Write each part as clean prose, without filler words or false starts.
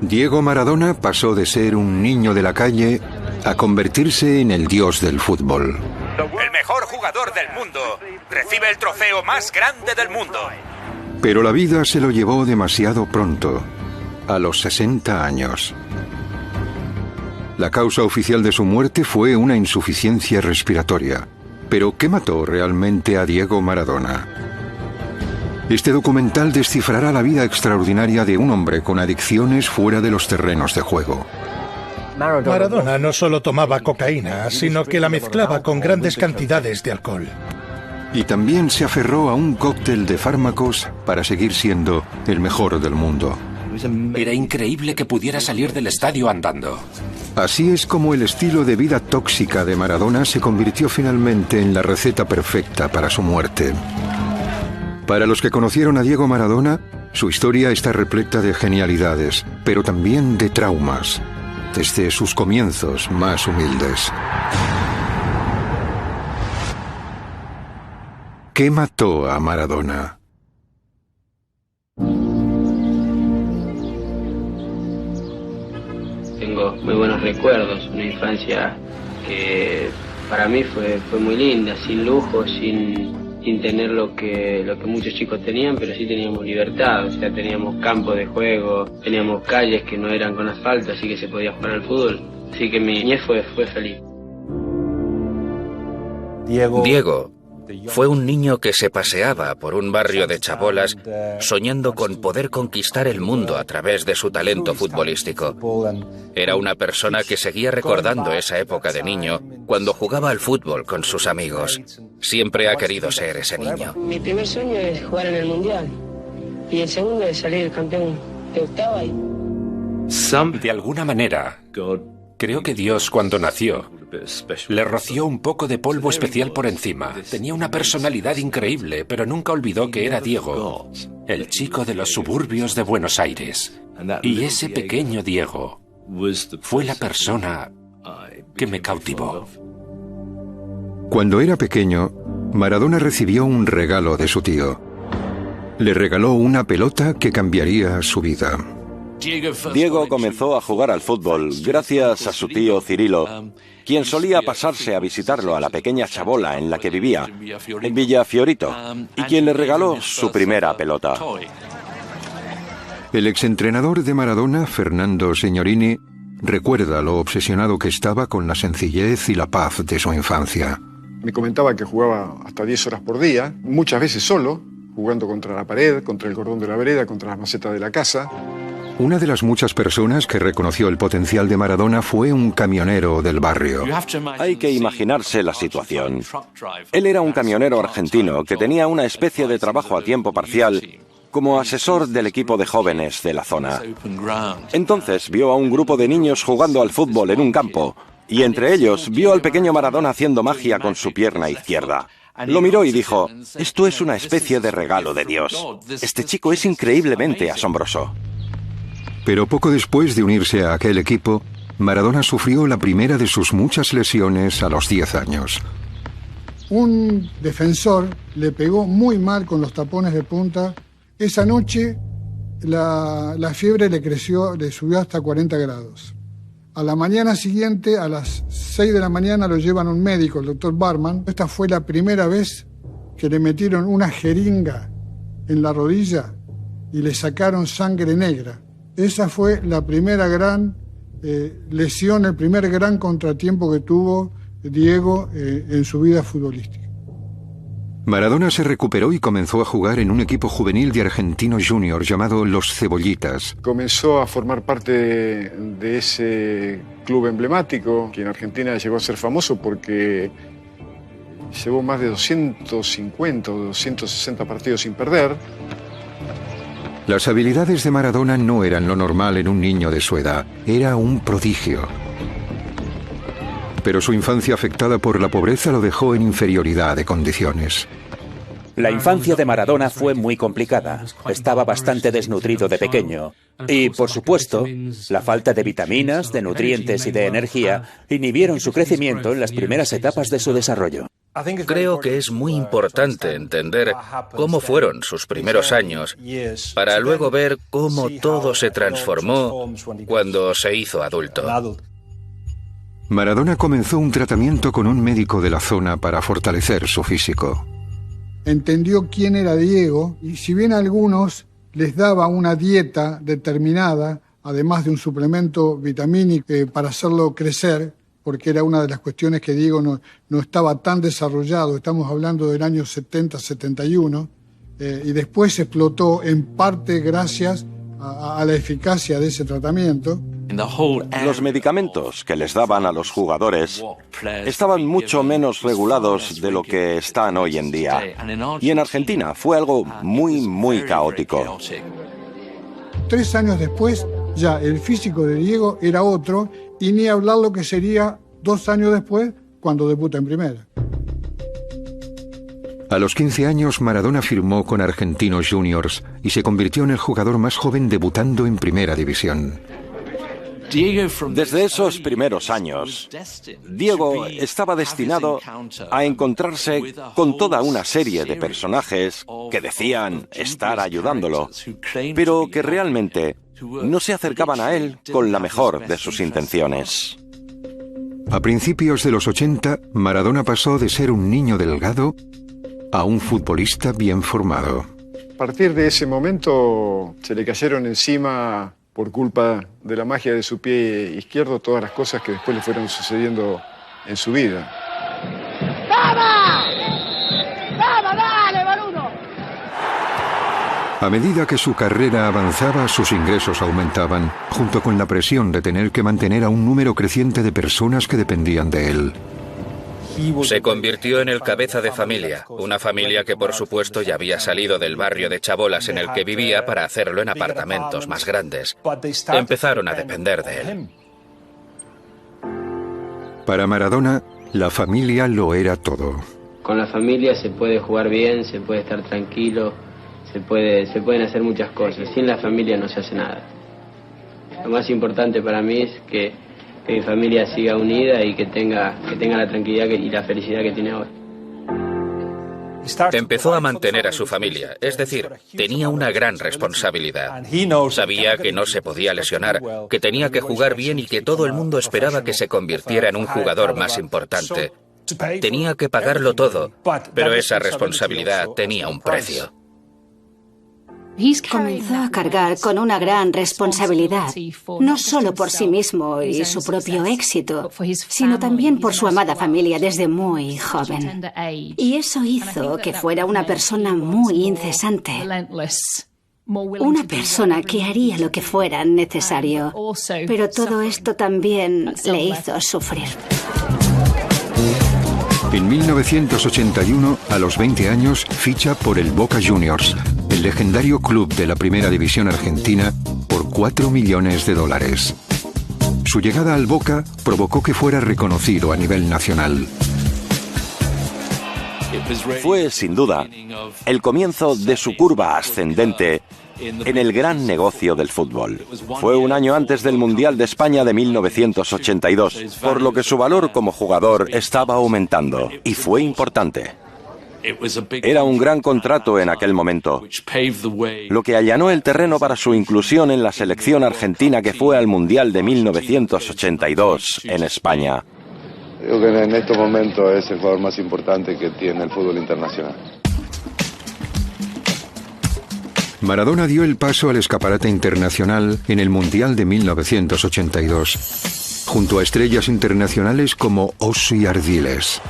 Diego Maradona pasó de ser un niño de la calle a convertirse en el dios del fútbol. El mejor jugador del mundo recibe el trofeo más grande del mundo. Pero la vida se lo llevó demasiado pronto, a los 60 años. La causa oficial de su muerte fue una insuficiencia respiratoria. ¿Pero qué mató realmente a Diego Maradona? Este documental descifrará la vida extraordinaria de un hombre con adicciones fuera de los terrenos de juego. Maradona no solo tomaba cocaína, sino que la mezclaba con grandes cantidades de alcohol. Y también se aferró a un cóctel de fármacos para seguir siendo el mejor del mundo. Era increíble que pudiera salir del estadio andando. Así es como el estilo de vida tóxica de Maradona se convirtió finalmente en la receta perfecta para su muerte. Para los que conocieron a Diego Maradona, su historia está repleta de genialidades, pero también de traumas, desde sus comienzos más humildes. ¿Qué mató a Maradona? Tengo muy buenos recuerdos, una infancia que para mí fue muy linda, sin lujo, sin tener lo que muchos chicos tenían, pero sí teníamos libertad, o sea, teníamos campos de juego, teníamos calles que no eran con asfalto, así que se podía jugar al fútbol, así que mi niñez fue feliz. Diego fue un niño que se paseaba por un barrio de chabolas soñando con poder conquistar el mundo a través de su talento futbolístico. Era una persona que seguía recordando esa época de niño cuando jugaba al fútbol con sus amigos. Siempre ha querido ser ese niño. Mi primer sueño es jugar en el Mundial y el segundo es salir campeón de octava. De alguna manera, creo que Dios, cuando nació, le roció un poco de polvo especial por encima. Tenía una personalidad increíble, pero nunca olvidó que era Diego, el chico de los suburbios de Buenos Aires. Y ese pequeño Diego fue la persona que me cautivó. Cuando era pequeño, Maradona recibió un regalo de su tío. Le regaló una pelota que cambiaría su vida. Diego comenzó a jugar al fútbol gracias a su tío Cirilo, quien solía pasarse a visitarlo a la pequeña chabola en la que vivía, en Villa Fiorito, y quien le regaló su primera pelota. El exentrenador de Maradona, Fernando Signorini, recuerda lo obsesionado que estaba con la sencillez y la paz de su infancia. Me comentaba que jugaba hasta 10 horas por día, muchas veces solo, jugando contra la pared, contra el cordón de la vereda, contra las macetas de la casa. Una de las muchas personas que reconoció el potencial de Maradona fue un camionero del barrio. Hay que imaginarse la situación. Él era un camionero argentino que tenía una especie de trabajo a tiempo parcial como asesor del equipo de jóvenes de la zona. Entonces vio a un grupo de niños jugando al fútbol en un campo y entre ellos vio al pequeño Maradona haciendo magia con su pierna izquierda. Lo miró y dijo: «Esto es una especie de regalo de Dios. Este chico es increíblemente asombroso». Pero poco después de unirse a aquel equipo, Maradona sufrió la primera de sus muchas lesiones a los 10 años. Un defensor le pegó muy mal con los tapones de punta. Esa noche la fiebre le subió hasta 40 grados. A la mañana siguiente, a las 6 de la mañana, lo llevan a un médico, el doctor Barman. Esta fue la primera vez que le metieron una jeringa en la rodilla y le sacaron sangre negra. Esa fue la primera gran lesión, el primer gran contratiempo que tuvo Diego en su vida futbolística. Maradona se recuperó y comenzó a jugar en un equipo juvenil de Argentinos Juniors llamado Los Cebollitas. Comenzó a formar parte de ese club emblemático que en Argentina llegó a ser famoso porque llevó más de 250 o 260 partidos sin perder. Las habilidades de Maradona no eran lo normal en un niño de su edad. Era un prodigio. Pero su infancia afectada por la pobreza lo dejó en inferioridad de condiciones. La infancia de Maradona fue muy complicada. Estaba bastante desnutrido de pequeño. Y, por supuesto, la falta de vitaminas, de nutrientes y de energía inhibieron su crecimiento en las primeras etapas de su desarrollo. Creo que es muy importante entender cómo fueron sus primeros años para luego ver cómo todo se transformó cuando se hizo adulto. Maradona comenzó un tratamiento con un médico de la zona para fortalecer su físico. Entendió quién era Diego y si bien a algunos les daba una dieta determinada, además de un suplemento vitamínico para hacerlo crecer, porque era una de las cuestiones que Diego no estaba tan desarrollado, estamos hablando del año 70-71, y después explotó en parte gracias a la eficacia de ese tratamiento. Los medicamentos que les daban a los jugadores estaban mucho menos regulados de lo que están hoy en día. Y en Argentina fue algo muy caótico. 3 años después, ya el físico de Diego era otro, y ni hablar lo que sería 2 años después, cuando debuta en primera. A los 15 años, Maradona firmó con Argentinos Juniors y se convirtió en el jugador más joven debutando en primera división. Desde esos primeros años, Diego estaba destinado a encontrarse con toda una serie de personajes que decían estar ayudándolo, pero que realmente no se acercaban a él con la mejor de sus intenciones. A principios de los 80, Maradona pasó de ser un niño delgado a un futbolista bien formado. A partir de ese momento se le cayeron encima, por culpa de la magia de su pie izquierdo, todas las cosas que después le fueron sucediendo en su vida. ¡Vamos! ¡Vamos, dale, Baruno! A medida que su carrera avanzaba, sus ingresos aumentaban, junto con la presión de tener que mantener a un número creciente de personas que dependían de él. Se convirtió en el cabeza de familia, una familia que por supuesto ya había salido del barrio de chabolas en el que vivía para hacerlo en apartamentos más grandes. Empezaron a depender de él. Para Maradona, la familia lo era todo. Con la familia se puede jugar bien, se puede estar tranquilo, se pueden hacer muchas cosas. Sin la familia no se hace nada. Lo más importante para mí es que mi familia siga unida y que tenga la tranquilidad y la felicidad que tiene hoy. Empezó a mantener a su familia, es decir, tenía una gran responsabilidad. Sabía que no se podía lesionar, que tenía que jugar bien y que todo el mundo esperaba que se convirtiera en un jugador más importante. Tenía que pagarlo todo, pero esa responsabilidad tenía un precio. Comenzó a cargar con una gran responsabilidad, no solo por sí mismo y su propio éxito, sino también por su amada familia desde muy joven. Y eso hizo que fuera una persona muy incesante, una persona que haría lo que fuera necesario, pero todo esto también le hizo sufrir. En 1981, a los 20 años, ficha por el Boca Juniors, el legendario club de la Primera División Argentina, por $4 millones. Su llegada al Boca provocó que fuera reconocido a nivel nacional. Fue, sin duda, el comienzo de su curva ascendente en el gran negocio del fútbol. Fue un año antes del Mundial de España de 1982, por lo que su valor como jugador estaba aumentando, y fue importante. Era un gran contrato en aquel momento, lo que allanó el terreno para su inclusión en la selección argentina que fue al Mundial de 1982 en España. Creo que en estos momentos es el jugador más importante que tiene el fútbol internacional. Maradona dio el paso al escaparate internacional en el Mundial de 1982, junto a estrellas internacionales como Ossi Ardiles.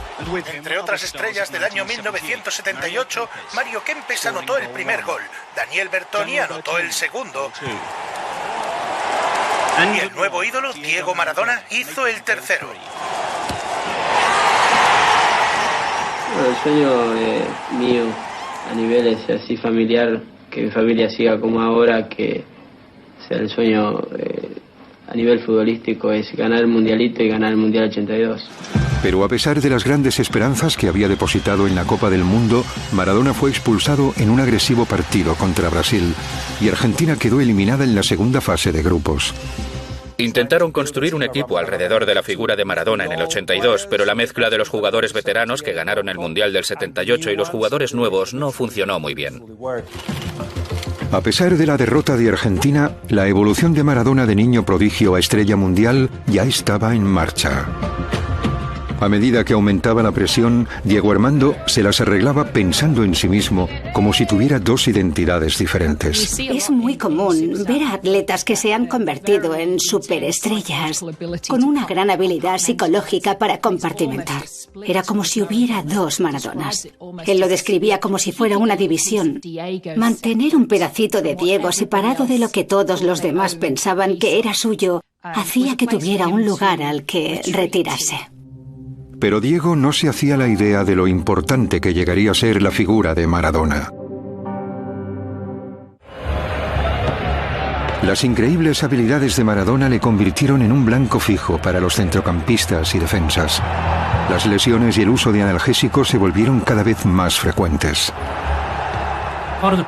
Entre otras estrellas del año 1978, Mario Kempes anotó el primer gol, Daniel Bertoni anotó el segundo, y el nuevo ídolo, Diego Maradona, hizo el tercero. Bueno, el sueño mío a nivel así familiar, que mi familia siga como ahora, que sea el sueño a nivel futbolístico, es ganar el Mundialito y ganar el Mundial 82. Pero a pesar de las grandes esperanzas que había depositado en la Copa del Mundo, Maradona fue expulsado en un agresivo partido contra Brasil y Argentina quedó eliminada en la segunda fase de grupos. Intentaron construir un equipo alrededor de la figura de Maradona en el 82, pero la mezcla de los jugadores veteranos que ganaron el Mundial del 78 y los jugadores nuevos no funcionó muy bien. A pesar de la derrota de Argentina, la evolución de Maradona de niño prodigio a estrella mundial ya estaba en marcha. A medida que aumentaba la presión, Diego Armando se las arreglaba pensando en sí mismo, como si tuviera dos identidades diferentes. Es muy común ver a atletas que se han convertido en superestrellas, con una gran habilidad psicológica para compartimentar. Era como si hubiera dos Maradonas. Él lo describía como si fuera una división. Mantener un pedacito de Diego separado de lo que todos los demás pensaban que era suyo, hacía que tuviera un lugar al que retirarse. Pero Diego no se hacía la idea de lo importante que llegaría a ser la figura de Maradona. Las increíbles habilidades de Maradona le convirtieron en un blanco fijo para los centrocampistas y defensas. Las lesiones y el uso de analgésicos se volvieron cada vez más frecuentes.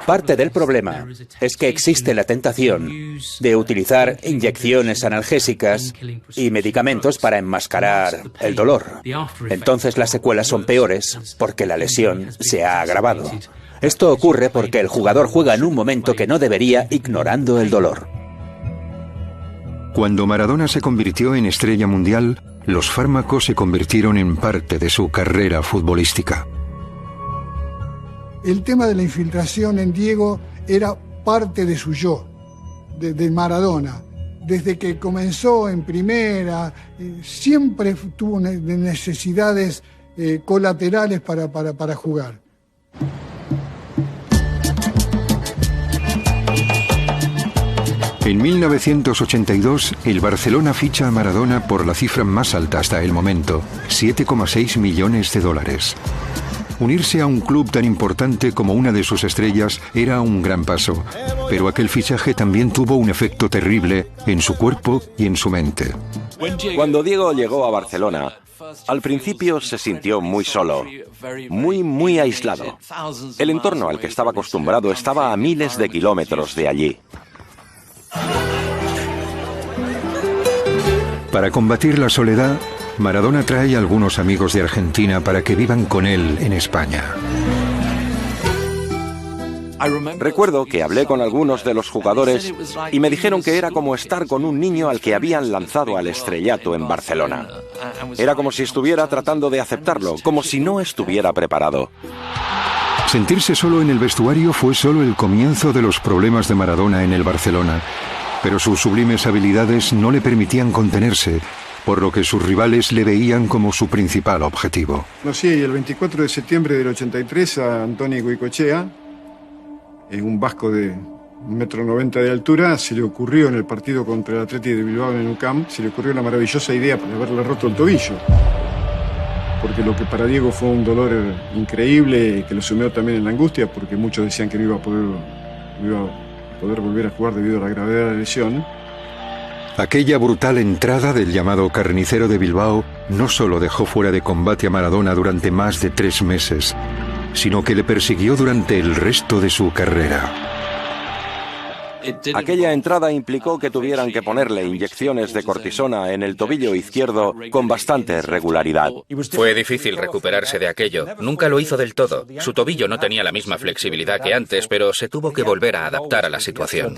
Parte del problema es que existe la tentación de utilizar inyecciones analgésicas y medicamentos para enmascarar el dolor. Entonces las secuelas son peores porque la lesión se ha agravado. Esto ocurre porque el jugador juega en un momento que no debería, ignorando el dolor. Cuando Maradona se convirtió en estrella mundial, los fármacos se convirtieron en parte de su carrera futbolística. El tema de la infiltración en Diego era parte de su yo, de Maradona. Desde que comenzó en primera, siempre tuvo necesidades colaterales para jugar. En 1982, el Barcelona ficha a Maradona por la cifra más alta hasta el momento, 7,6 millones de dólares. Unirse a un club tan importante como una de sus estrellas era un gran paso, pero aquel fichaje también tuvo un efecto terrible en su cuerpo y en su mente. Cuando Diego llegó a Barcelona, al principio se sintió muy solo, muy aislado. El entorno al que estaba acostumbrado estaba a miles de kilómetros de allí. Para combatir la soledad, Maradona trae a algunos amigos de Argentina para que vivan con él en España. Recuerdo que hablé con algunos de los jugadores y me dijeron que era como estar con un niño al que habían lanzado al estrellato en Barcelona. Era como si estuviera tratando de aceptarlo, como si no estuviera preparado. Sentirse solo en el vestuario fue solo el comienzo de los problemas de Maradona en el Barcelona, pero sus sublimes habilidades no le permitían contenerse, por lo que sus rivales le veían como su principal objetivo. Conocí el 24 de septiembre del 83 a Antoni Goicoechea, un vasco de 1,90 m de altura. Se le ocurrió en el partido contra el Athletic de Bilbao en el Nou Camp, se le ocurrió la maravillosa idea de haberle roto el tobillo. Porque lo que para Diego fue un dolor increíble, que lo sumió también en la angustia, porque muchos decían que no iba a poder volver a jugar debido a la gravedad de la lesión. Aquella brutal entrada del llamado Carnicero de Bilbao no solo dejó fuera de combate a Maradona durante más de 3 meses, sino que le persiguió durante el resto de su carrera. Aquella entrada implicó que tuvieran que ponerle inyecciones de cortisona en el tobillo izquierdo con bastante regularidad. Fue difícil recuperarse de aquello. Nunca lo hizo del todo. Su tobillo no tenía la misma flexibilidad que antes, pero se tuvo que volver a adaptar a la situación.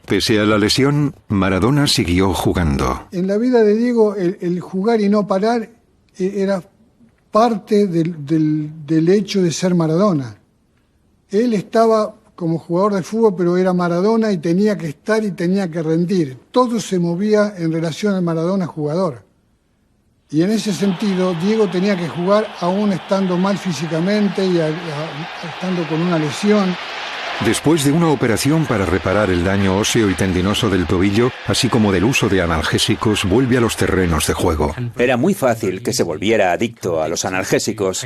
Pese a la lesión, Maradona siguió jugando. En la vida de Diego, el jugar y no parar era parte del hecho de ser Maradona. Él estaba como jugador de fútbol, pero era Maradona y tenía que estar y tenía que rendir. Todo se movía en relación al Maradona jugador. Y en ese sentido, Diego tenía que jugar aún estando mal físicamente y estando con una lesión. Después de una operación para reparar el daño óseo y tendinoso del tobillo, así como del uso de analgésicos, vuelve a los terrenos de juego. Era muy fácil que se volviera adicto a los analgésicos,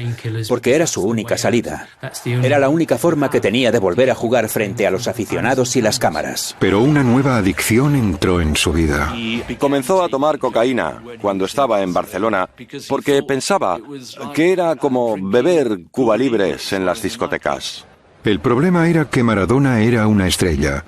porque era su única salida. Era la única forma que tenía de volver a jugar frente a los aficionados y las cámaras. Pero una nueva adicción entró en su vida. Comenzó a tomar cocaína cuando estaba en Barcelona, porque pensaba que era como beber Cuba Libres en las discotecas. El problema era que Maradona era una estrella.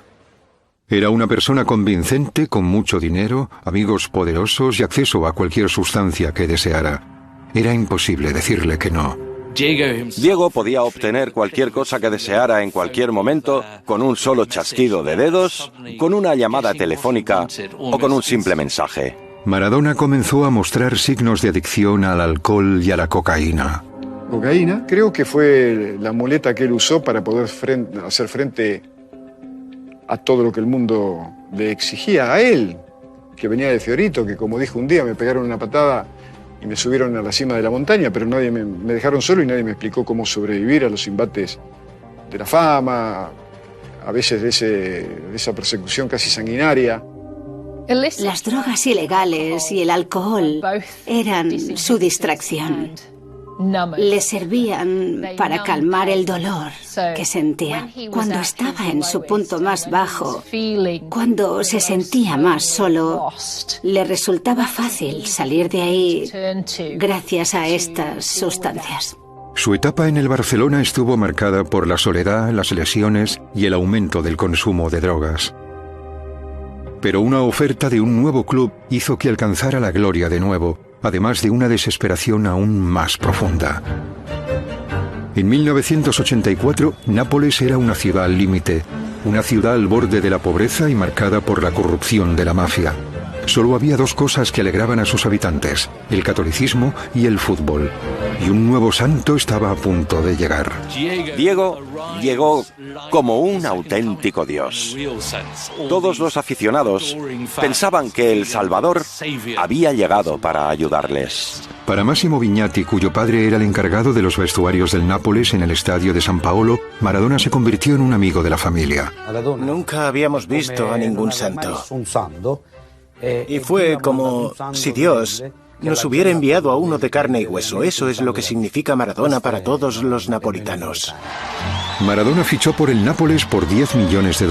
Era una persona convincente, con mucho dinero, amigos poderosos y acceso a cualquier sustancia que deseara. Era imposible decirle que no. Diego podía obtener cualquier cosa que deseara en cualquier momento con un solo chasquido de dedos, con una llamada telefónica o con un simple mensaje. Maradona comenzó a mostrar signos de adicción al alcohol y a la cocaína. Cocaína, creo que fue la muleta que él usó para poder hacer frente a todo lo que el mundo le exigía a él, que venía de Fiorito, que como dijo un día, me pegaron una patada y me subieron a la cima de la montaña, pero nadie me dejaron solo y nadie me explicó cómo sobrevivir a los embates de la fama, a veces de esa persecución casi sanguinaria. Las drogas ilegales y el alcohol eran su distracción. Le servían para calmar el dolor que sentía. Cuando estaba en su punto más bajo, cuando se sentía más solo, le resultaba fácil salir de ahí gracias a estas sustancias. Su etapa en el Barcelona estuvo marcada por la soledad, las lesiones y el aumento del consumo de drogas. Pero una oferta de un nuevo club hizo que alcanzara la gloria de nuevo, además de una desesperación aún más profunda. En 1984, Nápoles era una ciudad al límite, una ciudad al borde de la pobreza y marcada por la corrupción de la mafia. Solo había dos cosas que alegraban a sus habitantes, el catolicismo y el fútbol. Y un nuevo santo estaba a punto de llegar. Diego llegó como un auténtico Dios. Todos los aficionados pensaban que el Salvador había llegado para ayudarles. Para Massimo Vignati, cuyo padre era el encargado de los vestuarios del Nápoles en el estadio de San Paolo, Maradona se convirtió en un amigo de la familia. Nunca habíamos visto a ningún santo. Y fue como si Dios nos hubiera enviado a uno de carne y hueso. Eso es lo que significa Maradona para todos los napolitanos. Maradona fichó por el Nápoles por $10 millones,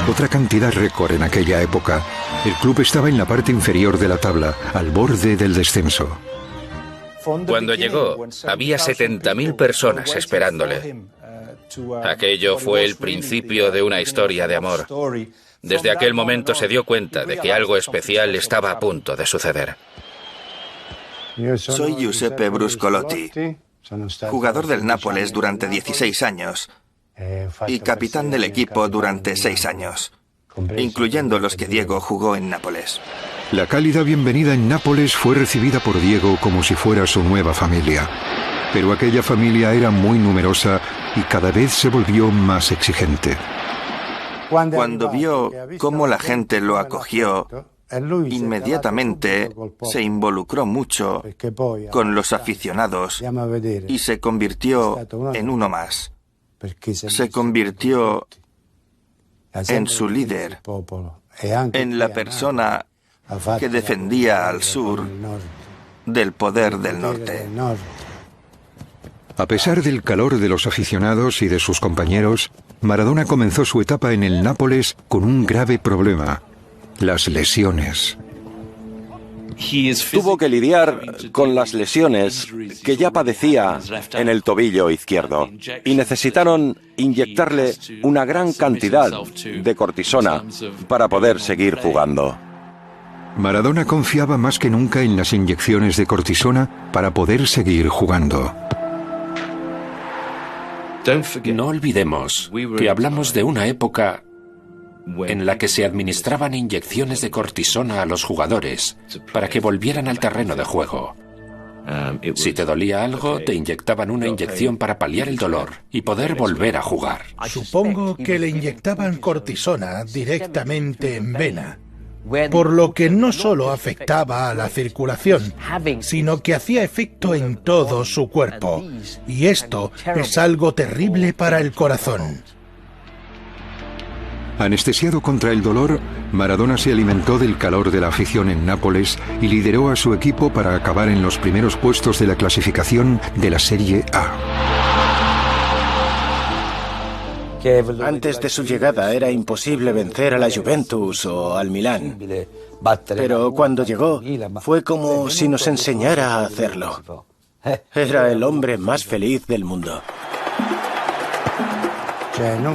otra cantidad récord en aquella época. El club estaba en la parte inferior de la tabla, al borde del descenso. Cuando llegó, había 70.000 personas esperándole. Aquello fue el principio de una historia de amor. Desde aquel momento se dio cuenta de que algo especial estaba a punto de suceder. Soy Giuseppe Bruscolotti, jugador del Nápoles durante 16 años y capitán del equipo durante 6 años, incluyendo los que Diego jugó en Nápoles. La cálida bienvenida en Nápoles fue recibida por Diego como si fuera su nueva familia. Pero aquella familia era muy numerosa y cada vez se volvió más exigente. Cuando vio cómo la gente lo acogió, inmediatamente se involucró mucho con los aficionados y se convirtió en uno más. Se convirtió en su líder, en la persona que defendía al sur del poder del norte. A pesar del calor de los aficionados y de sus compañeros, Maradona comenzó su etapa en el Nápoles con un grave problema: las lesiones. Tuvo que lidiar con las lesiones que ya padecía en el tobillo izquierdo y necesitaron inyectarle una gran cantidad de cortisona para poder seguir jugando. Maradona confiaba más que nunca en las inyecciones de cortisona para poder seguir jugando. No olvidemos que hablamos de una época en la que se administraban inyecciones de cortisona a los jugadores para que volvieran al terreno de juego. Si te dolía algo, te inyectaban una inyección para paliar el dolor y poder volver a jugar. Supongo que le inyectaban cortisona directamente en vena, por lo que no solo afectaba a la circulación, sino que hacía efecto en todo su cuerpo. Y esto es algo terrible para el corazón. Anestesiado contra el dolor, Maradona se alimentó del calor de la afición en Nápoles y lideró a su equipo para acabar en los primeros puestos de la clasificación de la Serie A. Antes de su llegada era imposible vencer a la Juventus o al Milán. Pero cuando llegó, fue como si nos enseñara a hacerlo. Era el hombre más feliz del mundo.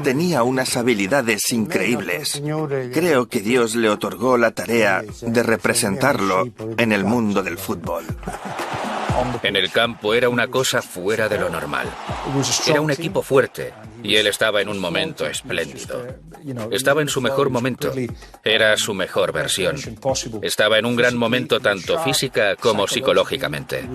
Tenía unas habilidades increíbles. Creo que Dios le otorgó la tarea de representarlo en el mundo del fútbol. En el campo era una cosa fuera de lo normal. Era un equipo fuerte y él estaba en un momento espléndido. Estaba en su mejor momento. Era su mejor versión. Estaba en un gran momento tanto física como psicológicamente.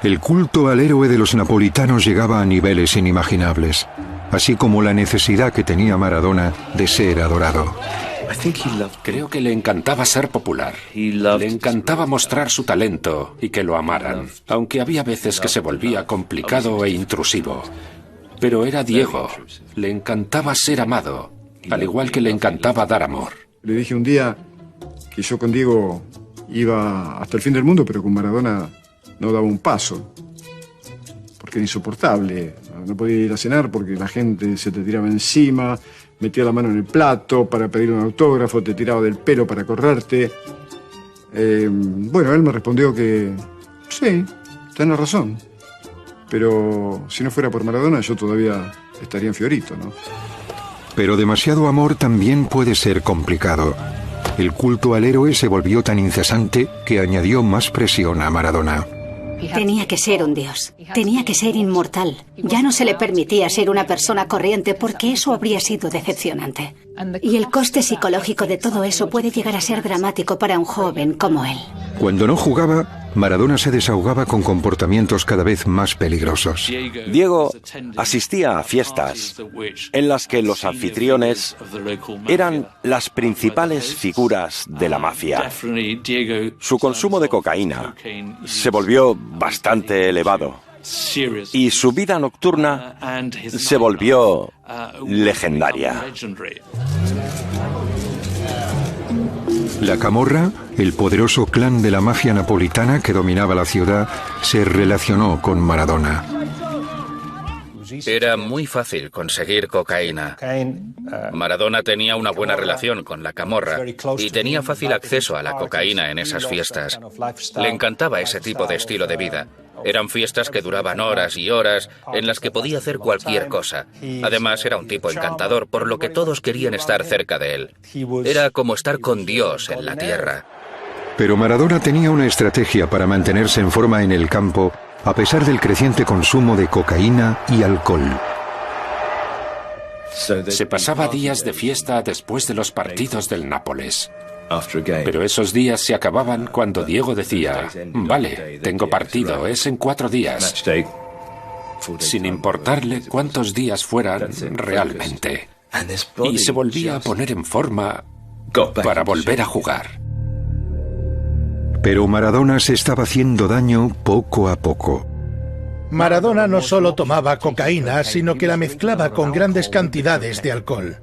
El culto al héroe de los napolitanos llegaba a niveles inimaginables, así como la necesidad que tenía Maradona de ser adorado. Creo que le encantaba ser popular. Le encantaba mostrar su talento y que lo amaran, aunque había veces que se volvía complicado e intrusivo. Pero era Diego. Le encantaba ser amado, al igual que le encantaba dar amor. Le dije un día que yo con Diego iba hasta el fin del mundo, pero con Maradona no daba un paso, porque era insoportable. No podía ir a cenar porque la gente se te tiraba encima, metía la mano en el plato para pedir un autógrafo, te tiraba del pelo para correrte. Bueno, él me respondió que sí, tenés razón, pero si no fuera por Maradona yo todavía estaría en Fiorito, ¿no? Pero demasiado amor también puede ser complicado. El culto al héroe se volvió tan incesante que añadió más presión a Maradona. Tenía que ser un dios, tenía que ser inmortal. Ya no se le permitía ser una persona corriente porque eso habría sido decepcionante. Y el coste psicológico de todo eso puede llegar a ser dramático para un joven como él. Cuando no jugaba, Maradona se desahogaba con comportamientos cada vez más peligrosos. Diego asistía a fiestas en las que los anfitriones eran las principales figuras de la mafia. Su consumo de cocaína se volvió bastante elevado y su vida nocturna se volvió legendaria. La Camorra, el poderoso clan de la mafia napolitana que dominaba la ciudad, se relacionó con Maradona. Era muy fácil conseguir cocaína. Maradona tenía una buena relación con la Camorra y tenía fácil acceso a la cocaína en esas fiestas. Le encantaba ese tipo de estilo de vida. Eran fiestas que duraban horas y horas, en las que podía hacer cualquier cosa. Además, era un tipo encantador, por lo que todos querían estar cerca de él. Era como estar con Dios en la tierra. Pero Maradona tenía una estrategia para mantenerse en forma en el campo, a pesar del creciente consumo de cocaína y alcohol. Se pasaba días de fiesta después de los partidos del Nápoles. Pero esos días se acababan cuando Diego decía: vale, tengo partido, es en 4 días. Sin importarle cuántos días fueran realmente. Y se volvía a poner en forma para volver a jugar. Pero Maradona se estaba haciendo daño poco a poco. Maradona no solo tomaba cocaína, sino que la mezclaba con grandes cantidades de alcohol.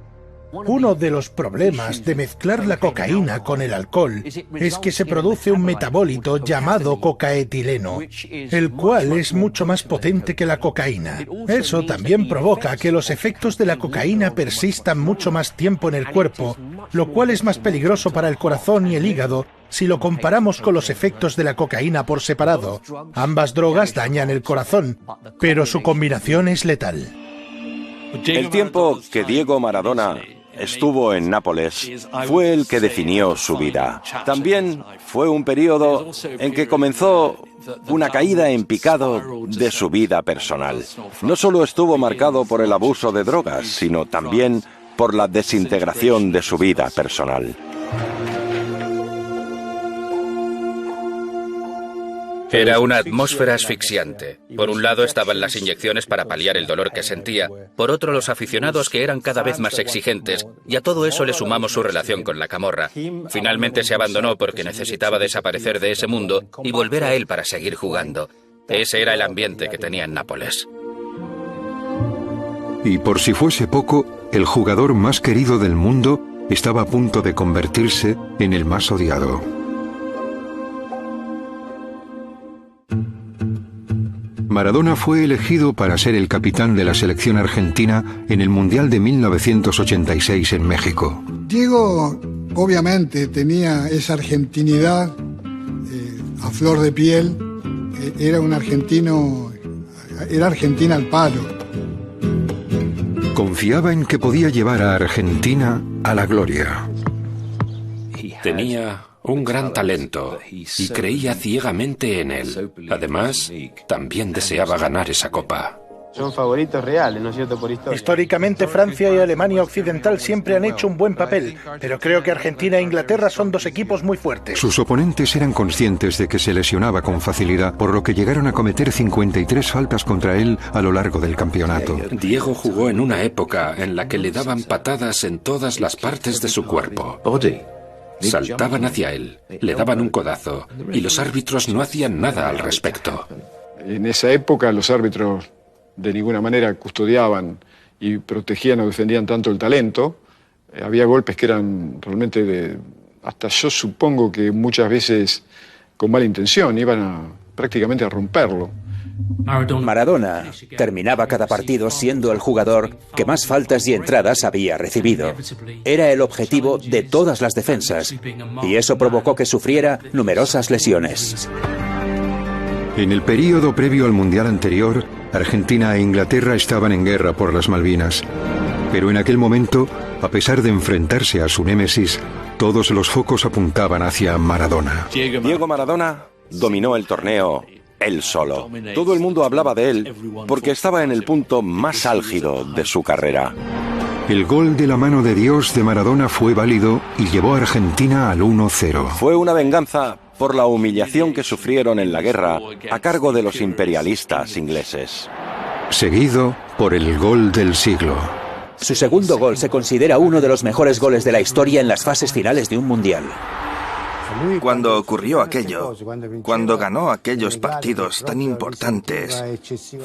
Uno de los problemas de mezclar la cocaína con el alcohol es que se produce un metabólito llamado cocaetileno, el cual es mucho más potente que la cocaína. Eso también provoca que los efectos de la cocaína persistan mucho más tiempo en el cuerpo, lo cual es más peligroso para el corazón y el hígado si lo comparamos con los efectos de la cocaína por separado. Ambas drogas dañan el corazón, pero su combinación es letal. El tiempo que Diego Maradona estuvo en Nápoles fue el que definió su vida. También fue un periodo en que comenzó una caída en picado de su vida personal. No solo estuvo marcado por el abuso de drogas, sino también por la desintegración de su vida personal. Era una atmósfera asfixiante. Por un lado estaban las inyecciones para paliar el dolor que sentía, por otro los aficionados que eran cada vez más exigentes, y a todo eso le sumamos su relación con la Camorra. Finalmente se abandonó porque necesitaba desaparecer de ese mundo y volver a él para seguir jugando. Ese era el ambiente que tenía en Nápoles. Y por si fuese poco, el jugador más querido del mundo estaba a punto de convertirse en el más odiado. Maradona fue elegido para ser el capitán de la selección argentina en el Mundial de 1986 en México. Diego, obviamente, tenía esa argentinidad a flor de piel. Era un argentino, era Argentina al palo. Confiaba en que podía llevar a Argentina a la gloria. Tenía un gran talento y creía ciegamente en él. Además, también deseaba ganar esa copa. Son favoritos reales, ¿no es cierto?, por historia. Históricamente, Francia y Alemania Occidental siempre han hecho un buen papel, pero creo que Argentina e Inglaterra son dos equipos muy fuertes. Sus oponentes eran conscientes de que se lesionaba con facilidad, por lo que llegaron a cometer 53 faltas contra él a lo largo del campeonato. Diego jugó en una época en la que le daban patadas en todas las partes de su cuerpo. Saltaban hacia él, le daban un codazo y los árbitros no hacían nada al respecto. En esa época los árbitros de ninguna manera custodiaban y protegían o defendían tanto el talento. Había golpes que eran realmente hasta yo supongo que muchas veces con mala intención, iban prácticamente a romperlo. Maradona terminaba cada partido siendo el jugador que más faltas y entradas había recibido. Era el objetivo de todas las defensas y eso provocó que sufriera numerosas lesiones. En el período previo al Mundial anterior, Argentina e Inglaterra estaban en guerra por las Malvinas. Pero en aquel momento, a pesar de enfrentarse a su némesis, todos los focos apuntaban hacia Maradona. Diego Maradona dominó el torneo él solo. Todo el mundo hablaba de él porque estaba en el punto más álgido de su carrera. El gol de la mano de Dios de Maradona fue válido y llevó a Argentina al 1-0. Fue una venganza por la humillación que sufrieron en la guerra a cargo de los imperialistas ingleses. Seguido por el gol del siglo. Su segundo gol se considera uno de los mejores goles de la historia en las fases finales de un mundial. Cuando ocurrió aquello, cuando ganó aquellos partidos tan importantes,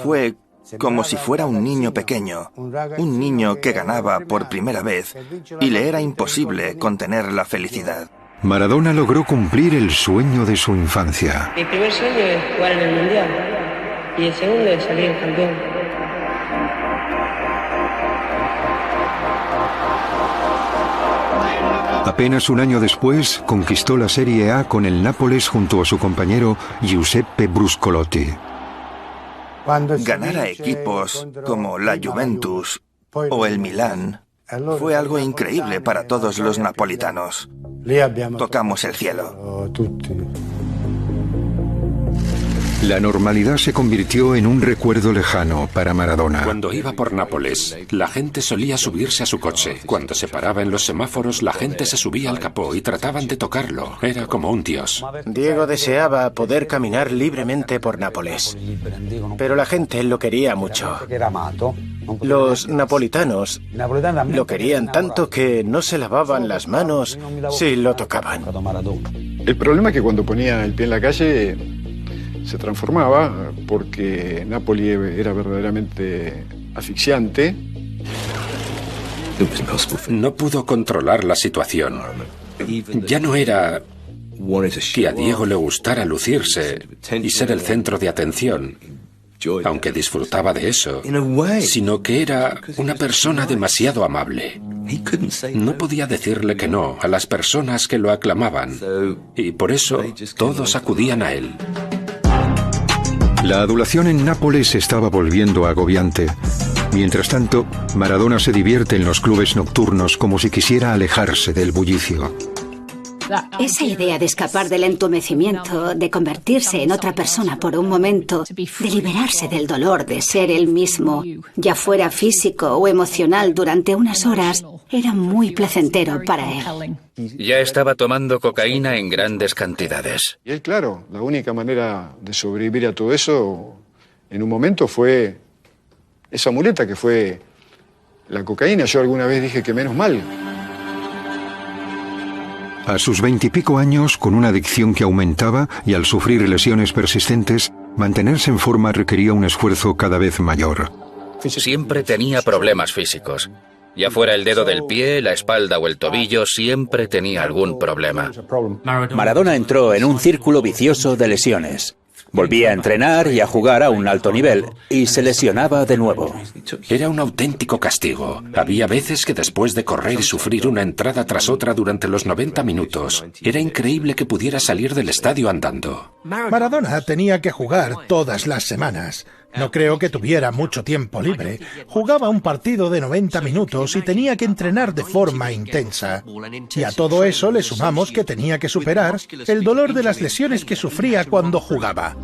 fue como si fuera un niño pequeño, un niño que ganaba por primera vez y le era imposible contener la felicidad. Maradona logró cumplir el sueño de su infancia. Mi primer sueño es jugar en el Mundial y el segundo es salir campeón. Apenas un año después, conquistó la Serie A con el Nápoles junto a su compañero Giuseppe Bruscolotti. Ganar a equipos como la Juventus o el Milán fue algo increíble para todos los napolitanos. Tocamos el cielo. La normalidad se convirtió en un recuerdo lejano para Maradona. Cuando iba por Nápoles, la gente solía subirse a su coche. Cuando se paraba en los semáforos, la gente se subía al capó y trataban de tocarlo. Era como un dios. Diego deseaba poder caminar libremente por Nápoles, pero la gente lo quería mucho. Los napolitanos lo querían tanto que no se lavaban las manos si lo tocaban. El problema es que cuando ponía el pie en la calle se transformaba porque Napoli era verdaderamente asfixiante. No pudo controlar la situación. Ya no era que a Diego le gustara lucirse y ser el centro de atención, aunque disfrutaba de eso, sino que era una persona demasiado amable. No podía decirle que no a las personas que lo aclamaban, y por eso todos acudían a él. La adulación en Nápoles se estaba volviendo agobiante. Mientras tanto, Maradona se divierte en los clubes nocturnos como si quisiera alejarse del bullicio. Esa idea de escapar del entumecimiento, de convertirse en otra persona por un momento, de liberarse del dolor de ser él mismo, ya fuera físico o emocional durante unas horas, era muy placentero para él. Ya estaba tomando cocaína en grandes cantidades. Y él, claro, la única manera de sobrevivir a todo eso en un momento fue esa muleta que fue la cocaína. Yo alguna vez dije que menos mal. A sus 20 y pico años, con una adicción que aumentaba y al sufrir lesiones persistentes, mantenerse en forma requería un esfuerzo cada vez mayor. Siempre tenía problemas físicos. Ya fuera el dedo del pie, la espalda o el tobillo, siempre tenía algún problema. Maradona entró en un círculo vicioso de lesiones. Volvía a entrenar y a jugar a un alto nivel, y se lesionaba de nuevo. Era un auténtico castigo. Había veces que después de correr y sufrir una entrada tras otra durante los 90 minutos, era increíble que pudiera salir del estadio andando. Maradona tenía que jugar todas las semanas. No creo que tuviera mucho tiempo libre. Jugaba un partido de 90 minutos y tenía que entrenar de forma intensa. Y a todo eso le sumamos que tenía que superar el dolor de las lesiones que sufría cuando jugaba.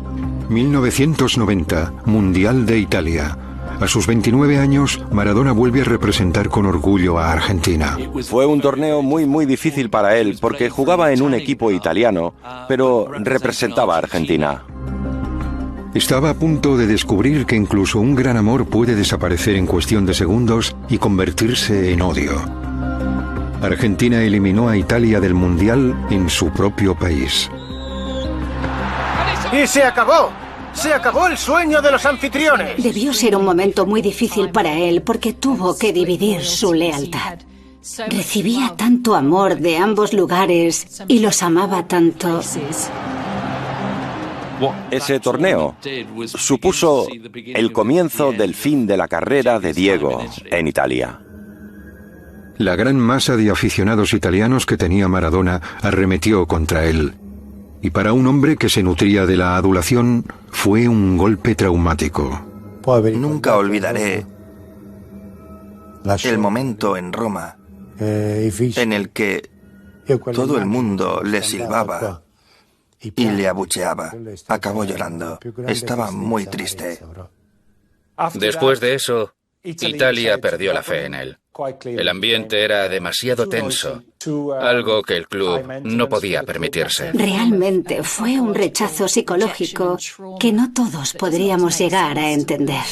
1990, Mundial de Italia. A sus 29 años, Maradona vuelve a representar con orgullo a Argentina. Fue un torneo muy difícil para él porque jugaba en un equipo italiano, pero representaba a Argentina. Estaba a punto de descubrir que incluso un gran amor puede desaparecer en cuestión de segundos y convertirse en odio. Argentina eliminó a Italia del Mundial en su propio país. ¡Y se acabó! ¡Se acabó el sueño de los anfitriones! Debió ser un momento muy difícil para él porque tuvo que dividir su lealtad. Recibía tanto amor de ambos lugares y los amaba tanto. Ese torneo supuso el comienzo del fin de la carrera de Diego en Italia. La gran masa de aficionados italianos que tenía Maradona arremetió contra él. Y para un hombre que se nutría de la adulación, fue un golpe traumático. Nunca olvidaré el momento en Roma en el que todo el mundo le silbaba y le abucheaba. Acabó llorando. Estaba muy triste. Después de eso, Italia perdió la fe en él. El ambiente era demasiado tenso, algo que el club no podía permitirse. Realmente fue un rechazo psicológico que no todos podríamos llegar a entender.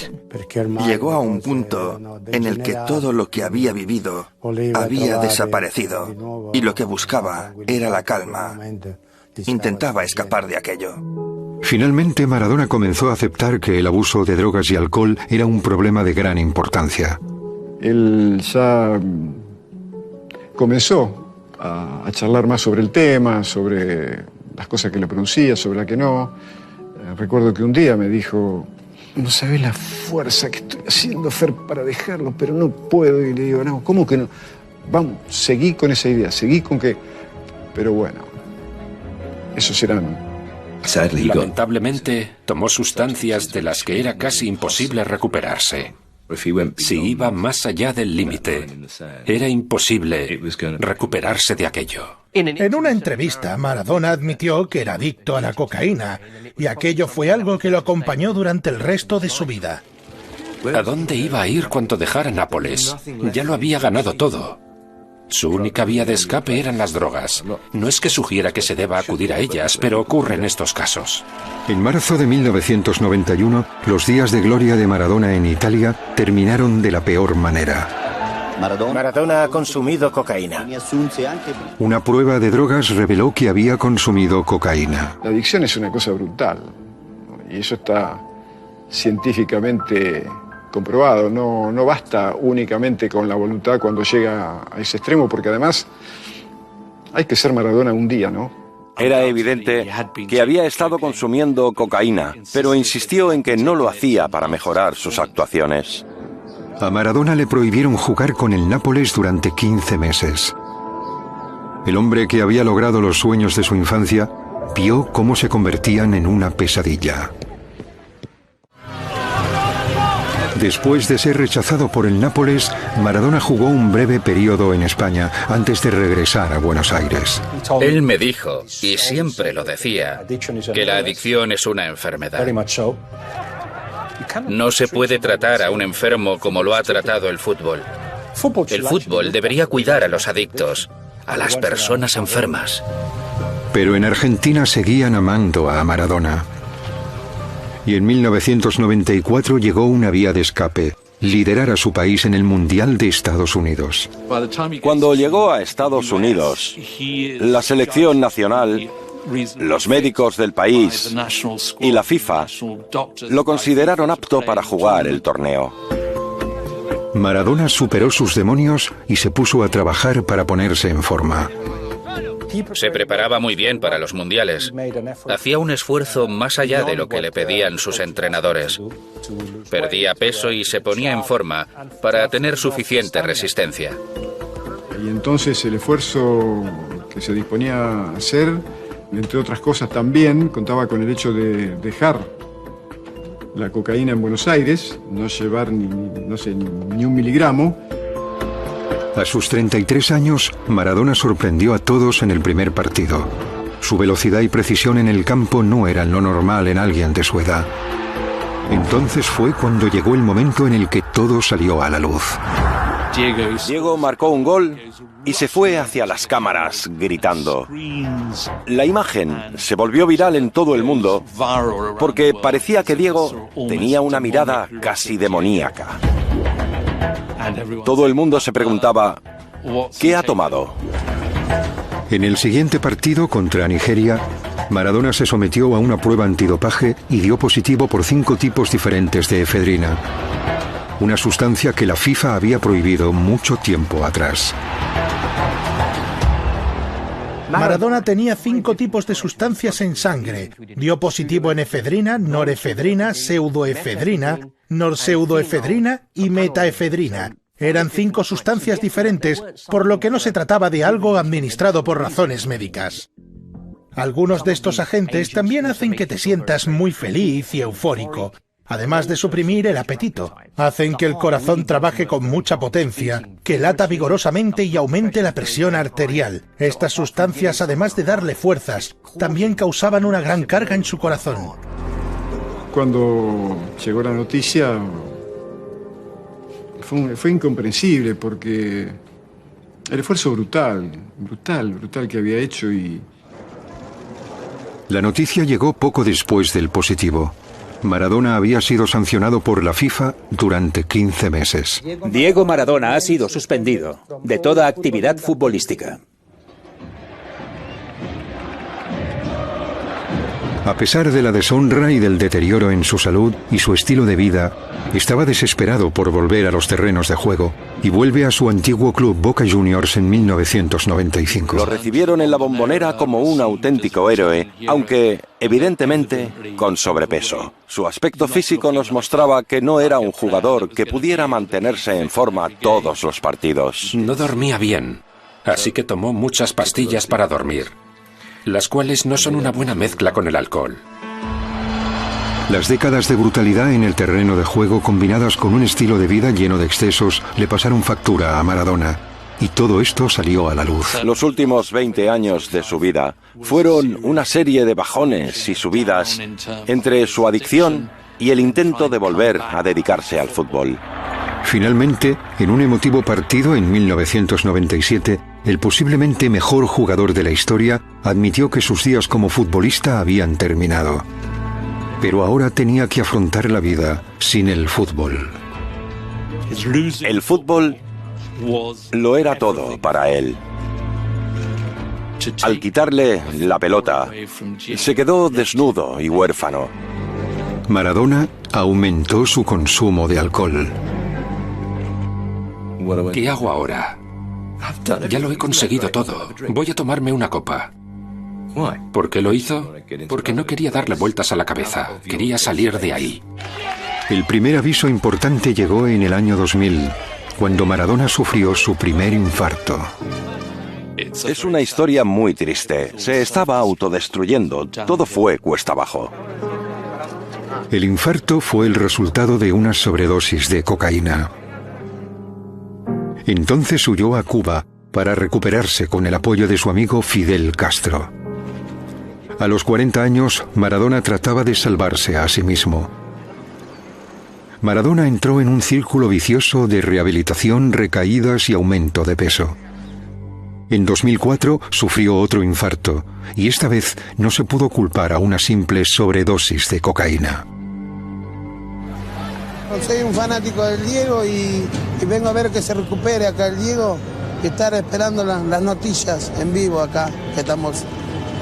Llegó a un punto en el que todo lo que había vivido había desaparecido y lo que buscaba era la calma. Intentaba escapar de aquello. Finalmente, Maradona comenzó a aceptar que el abuso de drogas y alcohol era un problema de gran importancia. Él ya comenzó a charlar más sobre el tema, sobre las cosas que le producía, sobre las que no. Recuerdo que un día me dijo, no sabes la fuerza que estoy haciendo, Fer, para dejarlo, pero no puedo. Y le digo, no, ¿cómo que no? Vamos, seguí con esa idea, seguí con que... Pero bueno, esos serán... Lamentablemente, tomó sustancias de las que era casi imposible recuperarse. Si iba más allá del límite, era imposible recuperarse de aquello. En una entrevista, Maradona admitió que era adicto a la cocaína, y aquello fue algo que lo acompañó durante el resto de su vida. ¿A dónde iba a ir cuando dejara Nápoles? Ya lo había ganado todo. Su única vía de escape eran las drogas. No es que sugiera que se deba acudir a ellas, pero ocurre en estos casos. En marzo de 1991, los días de gloria de Maradona en Italia terminaron de la peor manera. Maradona ha consumido cocaína. Una prueba de drogas reveló que había consumido cocaína. La adicción es una cosa brutal, y eso está científicamente comprobado. No basta únicamente con la voluntad cuando llega a ese extremo, porque además hay que ser Maradona un día, ¿no? Era evidente que había estado consumiendo cocaína, pero insistió en que no lo hacía para mejorar sus actuaciones. A Maradona le prohibieron jugar con el Nápoles durante 15 meses. El hombre que había logrado los sueños de su infancia vio cómo se convertían en una pesadilla. Después de ser rechazado por el Nápoles, Maradona jugó un breve periodo en España antes de regresar a Buenos Aires. Él me dijo, y siempre lo decía, que la adicción es una enfermedad. No se puede tratar a un enfermo como lo ha tratado el fútbol. El fútbol debería cuidar a los adictos, a las personas enfermas. Pero en Argentina seguían amando a Maradona. Y en 1994 llegó una vía de escape: liderar a su país en el Mundial de Estados Unidos. Cuando llegó a Estados Unidos, la selección nacional, los médicos del país y la FIFA lo consideraron apto para jugar el torneo. Maradona superó sus demonios y se puso a trabajar para ponerse en forma. Se preparaba muy bien para los mundiales. Hacía un esfuerzo más allá de lo que le pedían sus entrenadores. Perdía peso y se ponía en forma para tener suficiente resistencia. Y entonces el esfuerzo que se disponía a hacer, entre otras cosas también, contaba con el hecho de dejar la cocaína en Buenos Aires, no llevar ni un miligramo. A sus 33 años, Maradona sorprendió a todos en el primer partido. Su velocidad y precisión en el campo no eran lo normal en alguien de su edad. Entonces fue cuando llegó el momento en el que todo salió a la luz. Diego marcó un gol y se fue hacia las cámaras gritando. La imagen se volvió viral en todo el mundo porque parecía que Diego tenía una mirada casi demoníaca. Todo el mundo se preguntaba, ¿qué ha tomado? En el siguiente partido contra Nigeria, Maradona se sometió a una prueba antidopaje y dio positivo por 5 tipos diferentes de efedrina, una sustancia que la FIFA había prohibido mucho tiempo atrás. Maradona tenía 5 tipos de sustancias en sangre. Dio positivo en efedrina, norefedrina, pseudoefedrina, norpseudoefedrina y metaefedrina. Eran 5 sustancias diferentes, por lo que no se trataba de algo administrado por razones médicas. Algunos de estos agentes también hacen que te sientas muy feliz y eufórico, además de suprimir el apetito. Hacen que el corazón trabaje con mucha potencia, que lata vigorosamente y aumente la presión arterial. Estas sustancias, además de darle fuerzas, también causaban una gran carga en su corazón. Cuando llegó la noticia, fue incomprensible porque el esfuerzo brutal que había hecho y... La noticia llegó poco después del positivo. Maradona había sido sancionado por la FIFA durante 15 meses. Diego Maradona ha sido suspendido de toda actividad futbolística. A pesar de la deshonra y del deterioro en su salud y su estilo de vida, estaba desesperado por volver a los terrenos de juego y vuelve a su antiguo club Boca Juniors en 1995. Lo recibieron en la Bombonera como un auténtico héroe, aunque, evidentemente, con sobrepeso. Su aspecto físico nos mostraba que no era un jugador que pudiera mantenerse en forma todos los partidos. No dormía bien, así que tomó muchas pastillas para dormir, las cuales no son una buena mezcla con el alcohol. Las décadas de brutalidad en el terreno de juego combinadas con un estilo de vida lleno de excesos le pasaron factura a Maradona. Y todo esto salió a la luz. Los últimos 20 años de su vida fueron una serie de bajones y subidas entre su adicción y el intento de volver a dedicarse al fútbol. Finalmente, en un emotivo partido en 1997, el posiblemente mejor jugador de la historia admitió que sus días como futbolista habían terminado. Pero ahora tenía que afrontar la vida sin el fútbol. El fútbol lo era todo para él. Al quitarle la pelota, se quedó desnudo y huérfano. Maradona aumentó su consumo de alcohol. ¿Qué hago ahora? Ya lo he conseguido todo. Voy a tomarme una copa. ¿Por qué lo hizo? Porque no quería darle vueltas a la cabeza. Quería salir de ahí. El primer aviso importante llegó en el año 2000, cuando Maradona sufrió su primer infarto. Es una historia muy triste. Se estaba autodestruyendo. Todo fue cuesta abajo. El infarto fue el resultado de una sobredosis de cocaína. Entonces huyó a Cuba para recuperarse con el apoyo de su amigo Fidel Castro. A los 40 años, Maradona trataba de salvarse a sí mismo. Maradona entró en un círculo vicioso de rehabilitación, recaídas y aumento de peso. En 2004 sufrió otro infarto, y esta vez no se pudo culpar a una simple sobredosis de cocaína. Soy un fanático del Diego y vengo a ver que se recupere acá el Diego y estar esperando las noticias en vivo acá, que estamos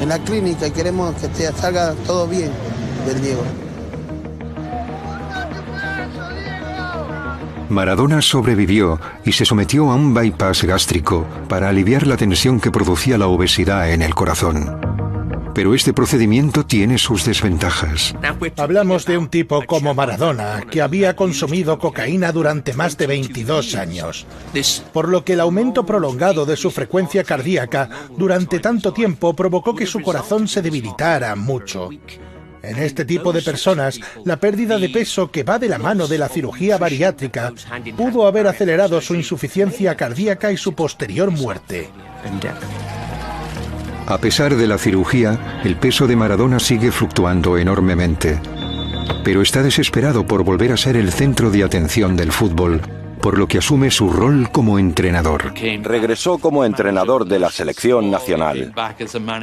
en la clínica y queremos que salga todo bien del Diego. Maradona sobrevivió y se sometió a un bypass gástrico para aliviar la tensión que producía la obesidad en el corazón. Pero este procedimiento tiene sus desventajas. Hablamos de un tipo como Maradona, que había consumido cocaína durante más de 22 años, por lo que el aumento prolongado de su frecuencia cardíaca durante tanto tiempo provocó que su corazón se debilitara mucho. En este tipo de personas, la pérdida de peso que va de la mano de la cirugía bariátrica pudo haber acelerado su insuficiencia cardíaca y su posterior muerte. A pesar de la cirugía, el peso de Maradona sigue fluctuando enormemente. Pero está desesperado por volver a ser el centro de atención del fútbol, por lo que asume su rol como entrenador. Regresó como entrenador de la selección nacional.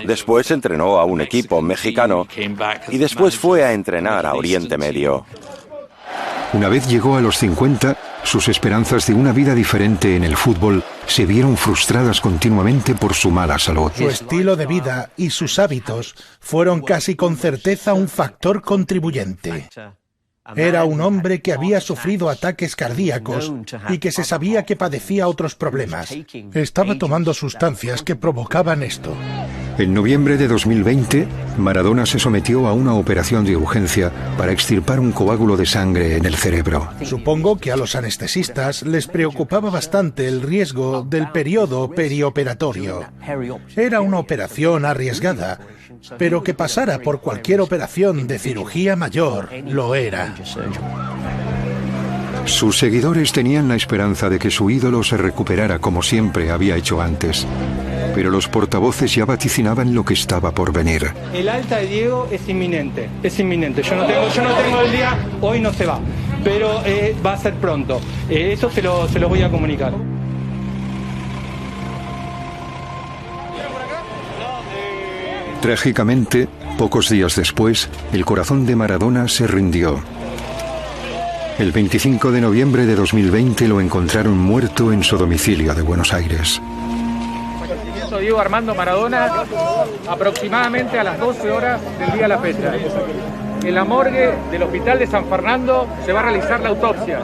Después entrenó a un equipo mexicano y después fue a entrenar a Oriente Medio. Una vez llegó a los 50, sus esperanzas de una vida diferente en el fútbol se vieron frustradas continuamente por su mala salud. Su estilo de vida y sus hábitos fueron casi con certeza un factor contribuyente. Era un hombre que había sufrido ataques cardíacos y que se sabía que padecía otros problemas. Estaba tomando sustancias que provocaban esto. En noviembre de 2020, Maradona se sometió a una operación de urgencia para extirpar un coágulo de sangre en el cerebro. Supongo que a los anestesistas les preocupaba bastante el riesgo del periodo perioperatorio. Era una operación arriesgada, pero que pasara por cualquier operación de cirugía mayor lo era. Sus seguidores tenían la esperanza de que su ídolo se recuperara como siempre había hecho antes, pero los portavoces ya vaticinaban lo que estaba por venir. El alta de Diego es inminente, es inminente. Yo no tengo el día, hoy no se va, pero va a ser pronto. Eso se lo voy a comunicar. Trágicamente, pocos días después, el corazón de Maradona se rindió. El 25 de noviembre de 2020 lo encontraron muerto en su domicilio de Buenos Aires. Fallecimiento Diego Armando Maradona aproximadamente a las 12 horas del día de la fecha. En la morgue del Hospital de San Fernando se va a realizar la autopsia.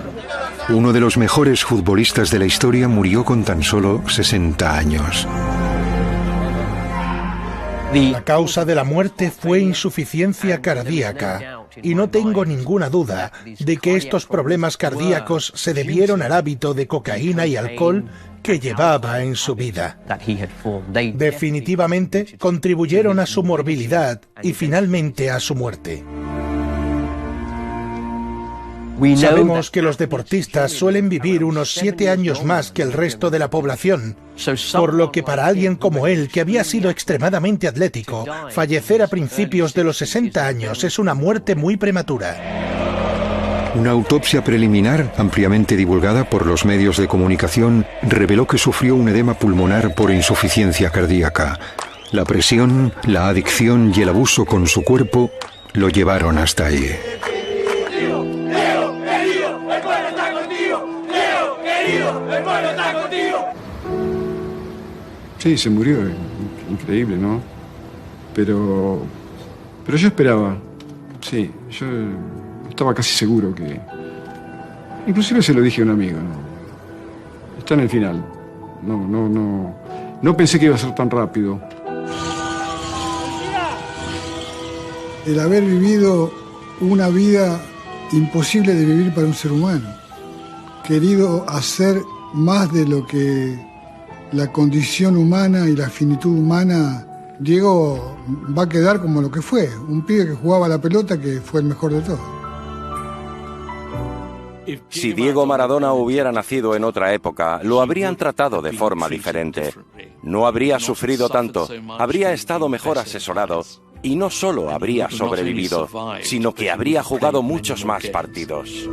Uno de los mejores futbolistas de la historia murió con tan solo 60 años. La causa de la muerte fue insuficiencia cardíaca, y no tengo ninguna duda de que estos problemas cardíacos se debieron al hábito de cocaína y alcohol que llevaba en su vida. Definitivamente contribuyeron a su morbilidad y finalmente a su muerte. Sabemos que los deportistas suelen vivir unos 7 años más que el resto de la población, por lo que para alguien como él, que había sido extremadamente atlético, fallecer a principios de los 60 años es una muerte muy prematura. Una autopsia preliminar, ampliamente divulgada por los medios de comunicación, reveló que sufrió un edema pulmonar por insuficiencia cardíaca. La presión, la adicción y el abuso con su cuerpo lo llevaron hasta ahí. Sí, se murió, increíble, ¿no? Pero yo esperaba, sí, yo estaba casi seguro que... Inclusive se lo dije a un amigo, ¿no? Está en el final, no pensé que iba a ser tan rápido. El haber vivido una vida imposible de vivir para un ser humano, querido hacer más de lo que la condición humana y la finitud humana, Diego va a quedar como lo que fue, un pibe que jugaba a la pelota que fue el mejor de todos. Si Diego Maradona hubiera nacido en otra época, lo habrían tratado de forma diferente. No habría sufrido tanto, habría estado mejor asesorado y no solo habría sobrevivido, sino que habría jugado muchos más partidos.